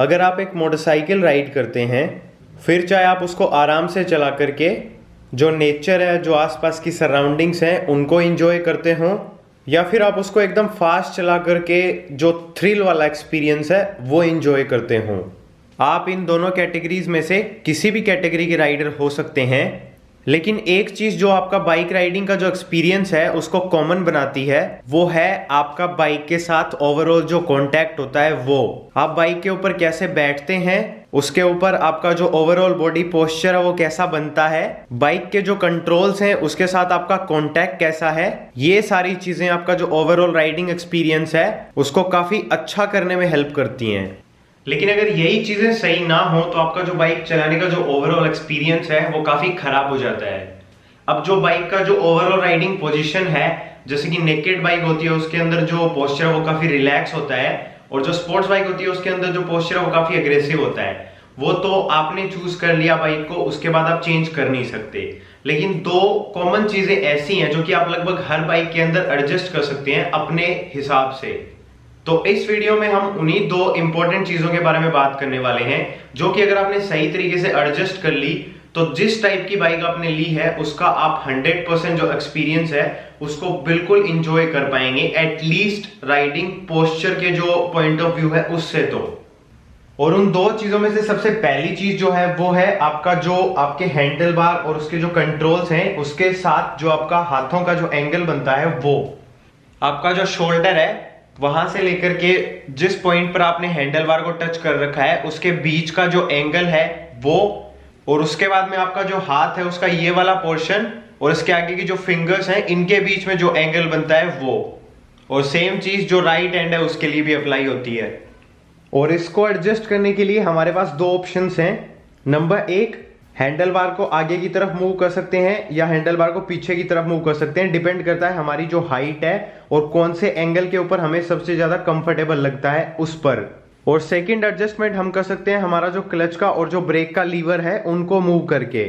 अगर आप एक मोटरसाइकिल राइड करते हैं, फिर चाहे आप उसको आराम से चला करके जो नेचर है, जो आसपास की सराउंडिंग्स हैं उनको एंजॉय करते हो, या फिर आप उसको एकदम फास्ट चला करके जो थ्रिल वाला एक्सपीरियंस है वो एंजॉय करते हो। आप इन दोनों कैटेगरीज में से किसी भी कैटेगरी के राइडर हो सकते हैं, लेकिन एक चीज जो आपका बाइक राइडिंग का जो एक्सपीरियंस है उसको कॉमन बनाती है वो है आपका बाइक के साथ ओवरऑल जो कांटेक्ट होता है। वो आप बाइक के ऊपर कैसे बैठते हैं, उसके ऊपर आपका जो ओवरऑल बॉडी पोस्चर है वो कैसा बनता है, बाइक के जो कंट्रोल्स हैं उसके साथ आपका कांटेक्ट कैसा है, ये सारी चीजें आपका जो ओवरऑल राइडिंग एक्सपीरियंस है उसको काफी अच्छा करने में हेल्प करती हैं। लेकिन अगर यही चीजें सही ना हो तो आपका जो बाइक चलाने का जो ओवरऑल एक्सपीरियंस है वो काफी खराब हो जाता है। अब जो बाइक का जो ओवरऑल राइडिंग पोजीशन है, जैसे कि नेकेड बाइक होती है उसके अंदर जो पोस्चर है वो काफी रिलैक्स होता है, और जो स्पोर्ट्स बाइक होती है उसके अंदर जो पोस्चर है वो काफी अग्रेसिव होता है। वो तो आपने चूज कर लिया बाइक को, उसके बाद आप चेंज कर नहीं सकते। लेकिन दो कॉमन चीजें ऐसी हैं जो कि आप लगभग हर बाइक के अंदर एडजस्ट कर सकते हैं अपने हिसाब से। तो इस वीडियो में हम उन्हीं दो इंपॉर्टेंट चीजों के बारे में बात करने वाले हैं जो कि अगर आपने सही तरीके से एडजस्ट कर ली तो जिस टाइप की बाइक आपने ली है उसका आप 100% जो एक्सपीरियंस है उसको बिल्कुल इंजॉय कर पाएंगे, एटलीस्ट राइडिंग पोस्चर के जो पॉइंट ऑफ व्यू है उससे। तो और उन दो चीजों में से सबसे पहली चीज जो है वो है आपका जो आपके हैंडल बार और उसके जो कंट्रोल्स हैं उसके साथ जो आपका हाथों का जो एंगल बनता है, वो आपका जो शोल्डर है वहां से लेकर के जिस पॉइंट पर आपने हैंडल बार को टच कर रखा है उसके बीच का जो एंगल है वो, और उसके बाद में आपका जो हाथ है उसका ये वाला पोर्शन और इसके आगे की जो फिंगर्स हैं इनके बीच में जो एंगल बनता है वो। और सेम चीज जो राइट हैंड है उसके लिए भी अप्लाई होती है। और इसको एडजस्ट करने के लिए हमारे पास दो ऑप्शंस हैं। नंबर एक, हैंडल बार को आगे की तरफ मूव कर सकते हैं या हैंडल बार को पीछे की तरफ मूव कर सकते हैं, डिपेंड करता है हमारी जो हाइट है और कौन से एंगल के ऊपर हमें सबसे ज्यादा कंफर्टेबल लगता है उस पर। और सेकंड एडजस्टमेंट हम कर सकते हैं हमारा जो क्लच का और जो ब्रेक का लीवर है उनको मूव करके।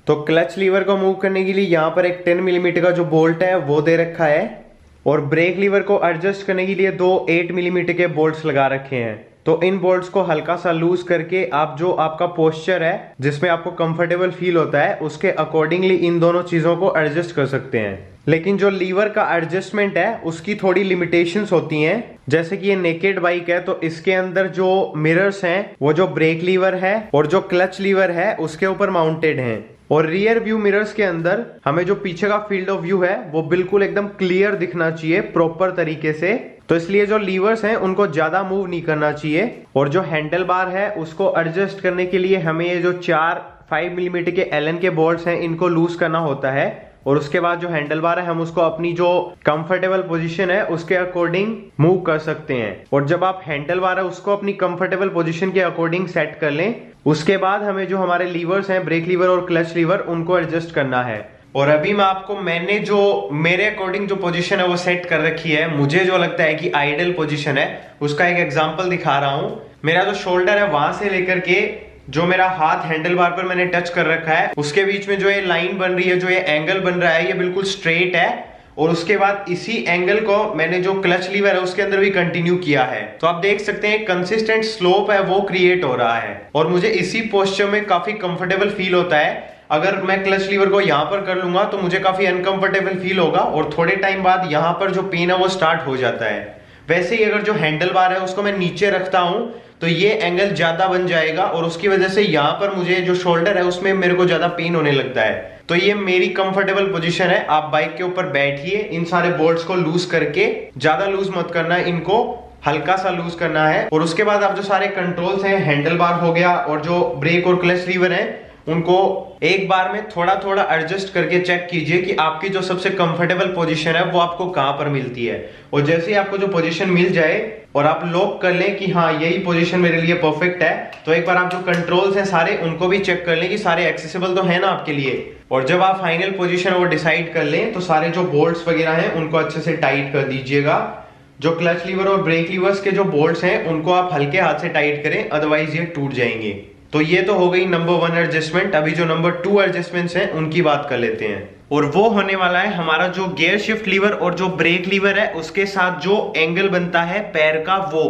तो क्लच लीवर को मूव करने के लिए यहाँ पर एक 10 मिलीमीटर का जो बोल्ट है वो दे रखा है, और ब्रेक लीवर को एडजस्ट करने के लिए दो 8 मिलीमीटर के बोल्ट्स लगा रखे हैं। तो इन बोल्ट्स को हल्का सा लूज करके आप जो आपका पोस्चर है जिसमें आपको कंफर्टेबल फील होता है उसके अकॉर्डिंगली इन दोनों चीजों को एडजस्ट कर सकते हैं। लेकिन जो लीवर का एडजस्टमेंट है उसकी थोड़ी लिमिटेशंस होती हैं। जैसे कि ये नेकेड बाइक है तो इसके अंदर जो मिरर्स हैं वो जो ब्रेक लीवर है और जो क्लच लीवर है उसके ऊपर माउंटेड हैं, और रियर व्यू मिरर्स के अंदर हमें जो पीछे का फील्ड ऑफ व्यू है वो बिल्कुल एकदम क्लियर दिखना चाहिए प्रॉपर तरीके से। तो इसलिए जो लीवर्स हैं उनको ज्यादा मूव नहीं करना चाहिए, और जो हैंडल बार है उसको एडजस्ट करने के लिए हमें ये जो 5 मिलीमीटर के एलन के बोल्ट्स हैं इनको लूज करना होता है, और उसके बाद जो हैंडल बार है हम उसको अपनी जो कंफर्टेबल पोजीशन है उसके अकॉर्डिंग मूव कर सकते हैं। और जब आप हैंडल बार है उसको अपनी कंफर्टेबल पोजीशन के अकॉर्डिंग सेट कर लें, उसके बाद हमें जो हमारे लीवर्स हैं ब्रेक लीवर और क्लच लीवर उनको एडजस्ट करना है। और अभी मैंने जो मेरे अकॉर्डिंग जो पोजीशन है वो सेट कर रखी है, मुझे जो लगता है कि आइडियल पोजीशन है उसका एक एग्जांपल दिखा रहा हूं। मेरा जो शोल्डर है वहां से लेकर के जो मेरा हाथ हैंडल बार पर मैंने टच कर रखा है उसके बीच में जो ये लाइन बन रही है, जो ये एंगल बन रहा है ये बिल्कुल स्ट्रेट है, और उसके बाद इसी एंगल को मैंने जो क्लच लीवर है उसके अंदर भी कंटिन्यू किया है। तो आप देख सकते हैं कंसिस्टेंट स्लोप है वो क्रिएट हो रहा है, और मुझे इसी पोस्चर में काफी कंफर्टेबल फील होता है। अगर मैं क्लच लीवर को यहाँ पर कर लूंगा तो मुझे काफी अनकंफर्टेबल फील होगा, और थोड़े टाइम बाद यहाँ पर जो पेन है वो स्टार्ट हो जाता है। वैसे ही अगर जो हैंडल बार है उसको मैं नीचे रखता हूं तो ये एंगल ज्यादा बन जाएगा, और उसकी वजह से यहाँ पर मुझे जो शोल्डर है उसमें मेरे को ज्यादा पेन होने लगता है। तो ये मेरी कंफर्टेबल पोजीशन है। आप बाइक के ऊपर बैठिए, इन सारे बोल्ट्स को लूज करके, ज्यादा लूज मत करना है, इनको हल्का सा लूज करना है। और उसके बाद आप जो सारे कंट्रोल्स हैं, हैंडल बार हो गया और जो ब्रेक और क्लच लीवर है, उनको एक बार में थोड़ा थोड़ा एडजस्ट करके चेक कीजिए कि आपकी जो सबसे कंफर्टेबल पोजीशन है वो आपको कहां पर मिलती है। और जैसे ही आपको जो पोजीशन मिल जाए और आप लॉक कर लें कि हाँ यही पोजीशन मेरे लिए परफेक्ट है, तो एक बार आप जो कंट्रोल्स हैं सारे उनको भी चेक कर लें कि सारे एक्सेसिबल तो है ना आपके लिए। और जब आप फाइनल पोजीशन वो डिसाइड कर लें तो सारे जो बोल्ट्स वगैरह हैं उनको अच्छे से टाइट कर दीजिएगा। जो क्लच लीवर और ब्रेक लीवर्स के जो बोल्ट्स हैं उनको आप हल्के हाथ से टाइट करें, अदरवाइज ये टूट जाएंगे। तो ये तो हो गई नंबर 1 एडजस्टमेंट। अभी जो नंबर 2 एडजस्टमेंट्स हैं उनकी बात कर लेते हैं, और वो होने वाला है हमारा जो गियर शिफ्ट लीवर और जो ब्रेक लीवर है उसके साथ जो एंगल बनता है पैर का वो।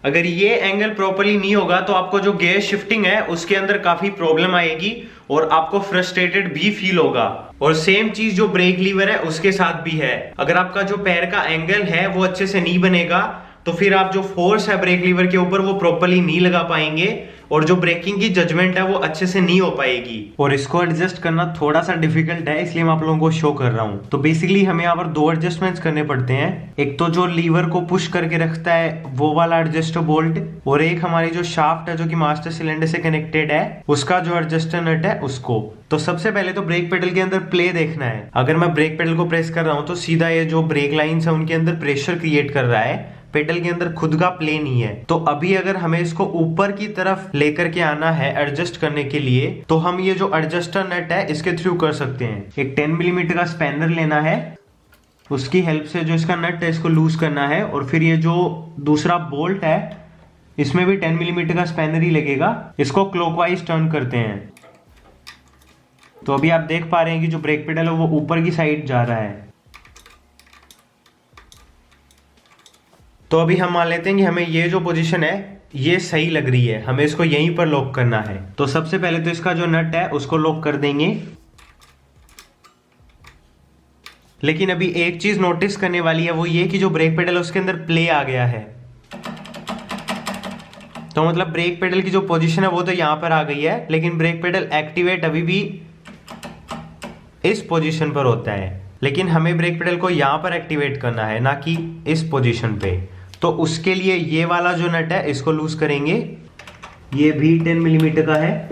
अगर ये एंगल प्रॉपरली नहीं होगा तो आपको जो गियर शिफ्टिंग है उसके अंदर काफी प्रॉब्लम आएगी और आपको फ्रस्ट्रेटेड भी फील होगा। और सेम चीज जो ब्रेक लीवर है उसके साथ भी है। अगर आपका जो पैर का एंगल है वो अच्छे से नहीं बनेगा तो फिर आप जो फोर्स है ब्रेक लीवर के ऊपर वो प्रॉपरली नहीं लगा पाएंगे और जो ब्रेकिंग की जजमेंट है वो अच्छे से नहीं हो पाएगी। और इसको एडजस्ट करना थोड़ा सा डिफिकल्ट है, इसलिए मैं आप लोगों को शो कर रहा हूँ। तो बेसिकली हमें यहाँ पर दो एडजस्टमेंट्स करने पड़ते हैं। एक तो जो लीवर को पुश करके रखता है वो वाला एडजस्टर बोल्ट, और एक हमारी जो शाफ्ट है जो कि मास्टर सिलेंडर से कनेक्टेड है उसका जो एडजस्टर नट है उसको। तो सबसे पहले तो ब्रेक पेडल के अंदर प्ले देखना है। अगर मैं ब्रेक पेडल को प्रेस कर रहा हूँ तो सीधा ये जो ब्रेक लाइंस है उनके अंदर प्रेशर क्रिएट कर रहा है, पेडल के अंदर खुद का प्ले नहीं है। तो अभी अगर हमें इसको ऊपर की तरफ लेकर के आना है एडजस्ट करने के लिए तो हम ये जो एडजस्टर नट है इसके थ्रू कर सकते हैं। एक 10 मिलीमीटर का स्पैनर लेना है, उसकी हेल्प से जो इसका नट है इसको लूज करना है, और फिर ये जो दूसरा बोल्ट है इसमें भी 10 मिलीमीटर का स्पैनर ही लगेगा। इसको क्लॉकवाइज टर्न करते हैं। तो अभी आप देख पा रहे हैं कि जो ब्रेक पेडल है वो ऊपर की साइड जा रहा है। तो अभी हम मान लेते हैं कि हमें ये जो पोजीशन है ये सही लग रही है, हमें इसको यहीं पर लॉक करना है। तो सबसे पहले तो इसका जो नट है उसको लॉक कर देंगे। लेकिन अभी एक चीज नोटिस करने वाली है वो ये कि जो ब्रेक पेडल है उसके अंदर प्ले आ गया है। तो मतलब ब्रेक पेडल की जो पोजीशन है वो तो यहां पर आ गई है, लेकिन ब्रेक पेडल एक्टिवेट अभी भी इस पोजीशन पर होता है। लेकिन हमें ब्रेक पेडल को यहां पर एक्टिवेट करना है, ना कि इस पोजीशन पे। तो उसके लिए ये वाला जो नट है इसको लूज करेंगे, ये भी 10 मिलीमीटर का है,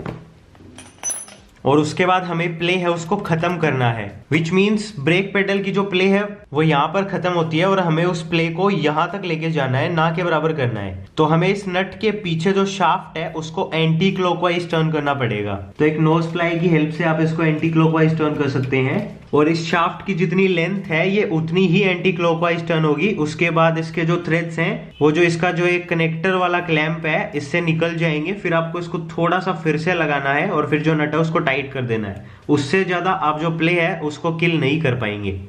और उसके बाद हमें प्ले है उसको खत्म करना है। विच मीन्स ब्रेक पेडल की जो प्ले है वो यहाँ पर खत्म होती है और हमें उस प्ले को यहाँ तक लेके जाना है, ना के बराबर करना है। तो हमें इस नट के पीछे जो शाफ्ट है उसको एंटी क्लॉकवाइज टर्न करना पड़ेगा। तो एक नोज प्लाई की हेल्प से आप इसको एंटी क्लॉकवाइज टर्न कर सकते हैं, और इस शाफ्ट की जितनी लेंथ है ये उतनी ही एंटी क्लॉकवाइज टर्न होगी। उसके बाद इसके जो थ्रेड्स हैं वो जो इसका जो एक कनेक्टर वाला क्लैंप है इससे निकल जाएंगे। फिर आपको इसको थोड़ा सा फिर से लगाना है और फिर जो नट है उसको टाइट कर देना है। उससे ज्यादा आप जो प्ले है उसको किल नहीं कर पाएंगे।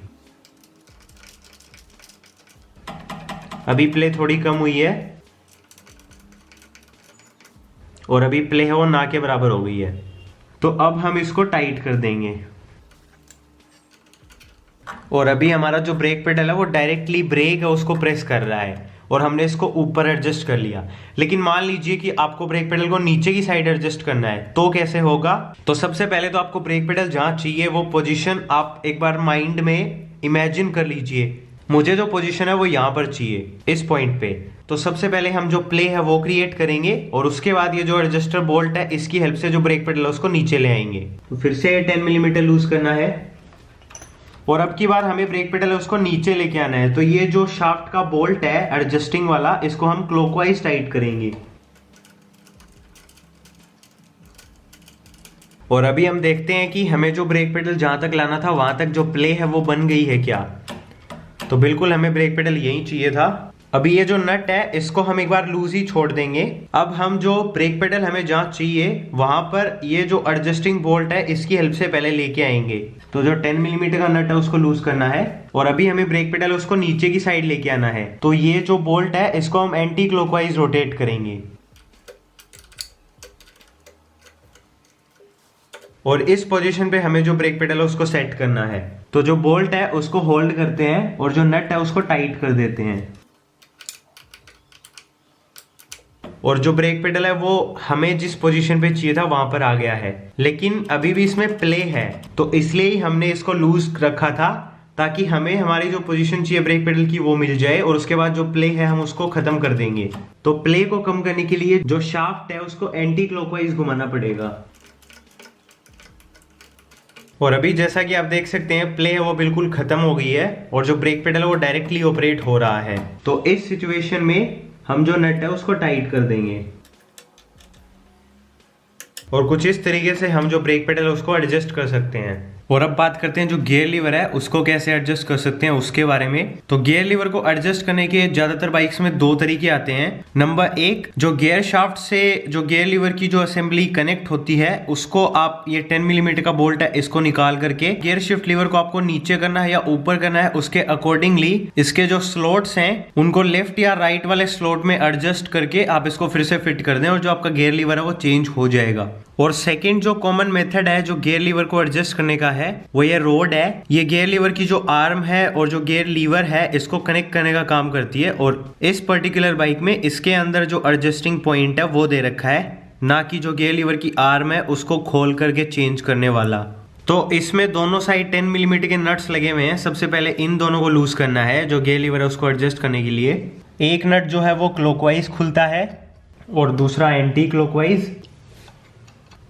अभी प्ले थोड़ी कम हुई है और अभी प्ले है वो ना के बराबर हो गई है। तो अब हम इसको टाइट कर देंगे, और अभी हमारा जो ब्रेक पेडल है वो डायरेक्टली ब्रेक है उसको प्रेस कर रहा है और हमने इसको ऊपर एडजस्ट कर लिया। लेकिन मान लीजिए कि आपको ब्रेक पेडल को नीचे की साइड एडजस्ट करना है, तो कैसे होगा? तो सबसे पहले तो आपको ब्रेक पेडल जहां चाहिए वो पोजीशन आप एक बार माइंड में इमेजिन कर लीजिए। मुझे जो पोजीशन है वो यहाँ पर चाहिए, इस पॉइंट पे। तो सबसे पहले हम जो प्ले है वो क्रिएट करेंगे और उसके बाद ये जो एडजस्टर बोल्ट है इसकी हेल्प से जो ब्रेक पेडल है उसको नीचे ले आएंगे। तो फिर से 10 मिलीमीटर लूज करना है और अब की बार हमें ब्रेक पेडल है उसको नीचे लेके आना है। तो ये जो शाफ्ट का बोल्ट है एडजस्टिंग वाला इसको हम क्लॉकवाइज टाइट करेंगे। और अभी हम देखते हैं कि हमें जो ब्रेक पेडल जहां तक लाना था वहां तक जो प्ले है वो बन गई है क्या। तो बिल्कुल हमें ब्रेक पेडल यही चाहिए था। अभी ये जो नट है इसको हम एक बार लूज ही छोड़ देंगे। अब हम जो ब्रेक पेडल हमें जहां चाहिए वहां पर ये जो एडजस्टिंग बोल्ट है इसकी हेल्प से पहले लेके आएंगे। तो जो 10 मिलीमीटर का नट है उसको लूज करना है और अभी हमें ब्रेक पेडल उसको नीचे की साइड लेके आना है। तो ये जो बोल्ट है इसको हम एंटी क्लॉकवाइज रोटेट करेंगे और इस पोजीशन पे हमें जो ब्रेक पेडल है उसको सेट करना है। तो जो बोल्ट है उसको होल्ड करते हैं और जो नट है उसको टाइट कर देते हैं, और जो ब्रेक पेडल है वो हमें जिस पोजीशन पे चाहिए था वहां पर आ गया है। लेकिन अभी भी इसमें प्ले है तो इसलिए ही हमने इसको लूज रखा था, ताकि हमें हमारी जो पोजीशन चाहिए ब्रेक पेडल की वो मिल जाए और उसके बाद जो प्ले है हम उसको खत्म कर देंगे। तो प्ले को कम करने के लिए जो शाफ्ट है उसको एंटी क्लॉकवाइज घुमाना पड़ेगा। और अभी जैसा कि आप देख सकते हैं प्ले है वो बिल्कुल खत्म हो गई है और जो ब्रेक पेडल है वो डायरेक्टली ऑपरेट हो रहा है। तो इस सिचुएशन में हम जो नट है उसको टाइट कर देंगे और कुछ इस तरीके से हम जो ब्रेक पेडल है उसको एडजस्ट कर सकते हैं। और अब बात करते हैं जो गियर लीवर है उसको कैसे एडजस्ट कर सकते हैं उसके बारे में। तो गियर लीवर को एडजस्ट करने के ज्यादातर बाइक्स में दो तरीके आते हैं। नंबर एक, जो गियर शाफ्ट से जो गियर लीवर की जो असेंबली कनेक्ट होती है उसको आप, ये 10 मिलीमीटर का बोल्ट है, इसको निकाल करके गियर शिफ्ट लीवर को आपको नीचे करना है या ऊपर करना है, उसके अकॉर्डिंगली इसके जो स्लॉट्स हैं उनको लेफ्ट या राइट वाले स्लॉट में एडजस्ट करके आप इसको फिर से फिट कर दें और जो आपका गियर लीवर है वो चेंज हो जाएगा। और सेकंड जो कॉमन मेथड है जो गियर लीवर को एडजस्ट करने का है वो ये रोड है। ये गियर लीवर की जो आर्म है और जो गियर लीवर है इसको कनेक्ट करने का काम करती है। और इस पर्टिकुलर बाइक में इसके अंदर जो एडजस्टिंग पॉइंट है वो दे रखा है, ना कि जो गियर लीवर की आर्म है उसको खोल करके चेंज करने वाला। तो इसमें दोनों साइड 10 मिलीमीटर के नट्स लगे हुए हैं। सबसे पहले इन दोनों को लूज करना है जो गियर लीवर है उसको एडजस्ट करने के लिए। एक नट जो है वो क्लॉकवाइज खुलता है और दूसरा एंटी क्लॉकवाइज।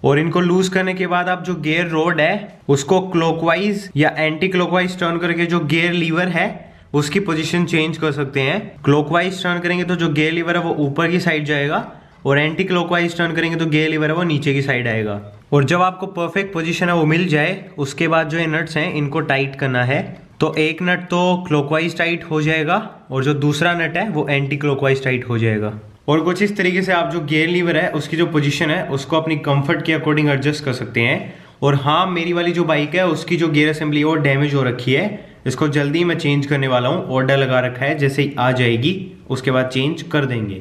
और इनको लूज करने के बाद आप जो गियर रोड है उसको क्लॉकवाइज या एंटी क्लॉकवाइज टर्न करके जो गियर लीवर है उसकी पोजीशन चेंज कर सकते हैं। क्लॉकवाइज टर्न करेंगे तो जो गियर लीवर है वो ऊपर की साइड जाएगा और एंटी क्लॉकवाइज टर्न करेंगे तो गियर लीवर है वो नीचे की साइड आएगा। और जब आपको परफेक्ट पोजीशन है वो मिल जाए उसके बाद जो ये नट्स हैं इनको टाइट करना है। तो एक नट तो क्लॉकवाइज टाइट हो जाएगा और जो दूसरा नट है वो एंटी क्लॉकवाइज टाइट हो जाएगा। और कुछ इस तरीके से आप जो गियर लीवर है उसकी जो पोजीशन है उसको अपनी कंफर्ट के अकॉर्डिंग एडजस्ट कर सकते हैं। और हाँ, मेरी वाली जो बाइक है उसकी जो गियर असेंबली वो डैमेज हो रखी है, इसको जल्दी मैं चेंज करने वाला हूँ। ऑर्डर लगा रखा है, जैसे ही आ जाएगी उसके बाद चेंज कर देंगे।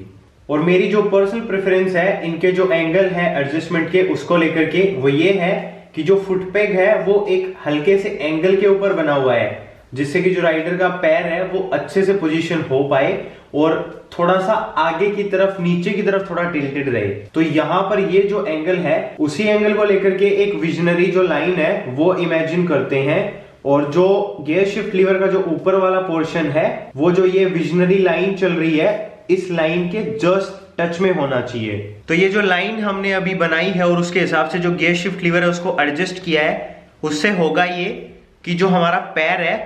और मेरी जो पर्सनल प्रेफरेंस है इनके जो एंगल है एडजस्टमेंट के उसको लेकर के वो ये है कि जो फुट पेग है वो एक हल्के से एंगल के ऊपर बना हुआ है जिससे कि जो राइडर का पैर है वो अच्छे से पोजीशन हो पाए और थोड़ा सा आगे की तरफ नीचे की तरफ थोड़ा टिल्टेड रहे। तो यहाँ पर ये जो एंगल है उसी एंगल को लेकर के एक विजनरी जो लाइन है वो इमेजिन करते हैं। और जो गियर शिफ्ट लीवर का जो ऊपर वाला पोर्शन है वो जो ये विजनरी लाइन चल रही है इस लाइन के जस्ट टच में होना चाहिए। तो ये जो लाइन हमने अभी बनाई है और उसके हिसाब से जो गियर शिफ्ट लीवर है उसको एडजस्ट किया है, उससे होगा ये कि जो हमारा पैर है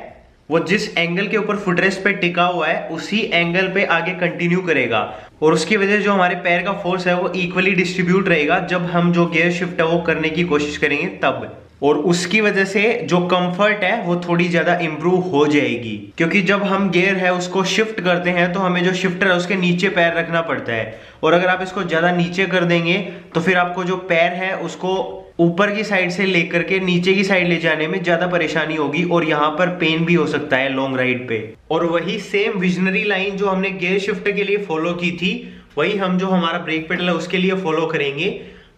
वो जिस एंगल के ऊपर फुटरेस्ट पे टिका हुआ है उसी एंगल पे आगे कंटिन्यू करेगा। और उसकी वजह से जो हमारे पैर का फोर्स है वो इक्वली डिस्ट्रीब्यूट रहेगा जब हम जो गियर शिफ्ट है वो करने की कोशिश करेंगे तब। और उसकी वजह से जो कंफर्ट है वो थोड़ी ज्यादा इंप्रूव हो जाएगी, क्योंकि जब हम गियर है उसको शिफ्ट करते हैं तो हमें जो शिफ्टर है उसके नीचे पैर रखना पड़ता है। और अगर आप इसको ज्यादा नीचे कर देंगे तो फिर आपको जो पैर है उसको ऊपर की साइड से लेकर के नीचे की साइड ले जाने में ज्यादा परेशानी होगी और यहाँ पर पेन भी हो सकता है लॉन्ग राइड पे। और वही सेम विजनरी लाइन जो हमने गियर शिफ्ट के लिए फॉलो की थी वही हम जो हमारा ब्रेक पेडल है उसके लिए फॉलो करेंगे।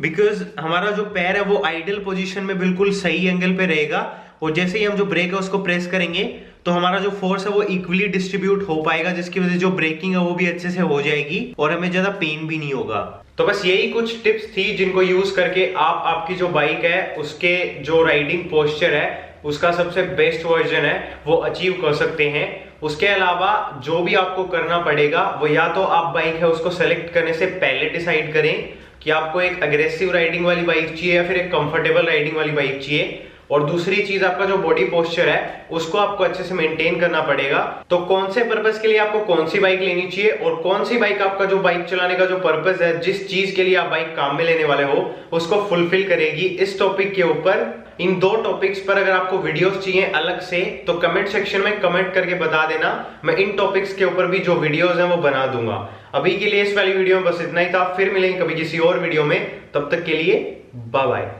बिकॉज हमारा जो पैर है वो आइडल पोजीशन में बिल्कुल सही एंगल पे रहेगा और जैसे ही हम जो ब्रेक है उसको प्रेस करेंगे तो हमारा जो फोर्स है वो इक्वली डिस्ट्रीब्यूट हो पाएगा, जिसकी वजह से जो ब्रेकिंग है वो भी अच्छे से हो जाएगी और हमें ज्यादा पेन भी नहीं होगा। तो बस यही कुछ टिप्स थी जिनको यूज करके आप आपकी जो बाइक है उसके जो राइडिंग पोस्चर है उसका सबसे बेस्ट वर्जन है वो अचीव कर सकते हैं। उसके अलावा जो भी आपको करना पड़ेगा वो या तो आप बाइक है उसको सेलेक्ट करने से पहले डिसाइड करें कि आपको एक अग्रेसिव राइडिंग वाली बाइक चाहिए या फिर एक कंफर्टेबल राइडिंग वाली बाइक चाहिए। और दूसरी चीज आपका जो बॉडी पोस्चर है उसको आपको अच्छे से मेंटेन करना पड़ेगा। तो कौन से पर्पस के लिए आपको कौन सी बाइक लेनी चाहिए और कौन सी बाइक आपका जो बाइक चलाने का जो पर्पस है, जिस चीज के लिए आप बाइक काम में लेने वाले हो उसको फुलफिल करेगी। इस टॉपिक के ऊपर, इन दो टॉपिक्स पर अगर आपको वीडियोस चाहिए अलग से तो कमेंट सेक्शन में कमेंट करके बता देना, मैं इन टॉपिक्स के ऊपर भी जो वीडियोस हैं वो बना दूंगा। अभी के लिए इस वाली वीडियो में बस इतना ही था, फिर मिलेंगे कभी किसी और वीडियो में, तब तक के लिए बाय बाय।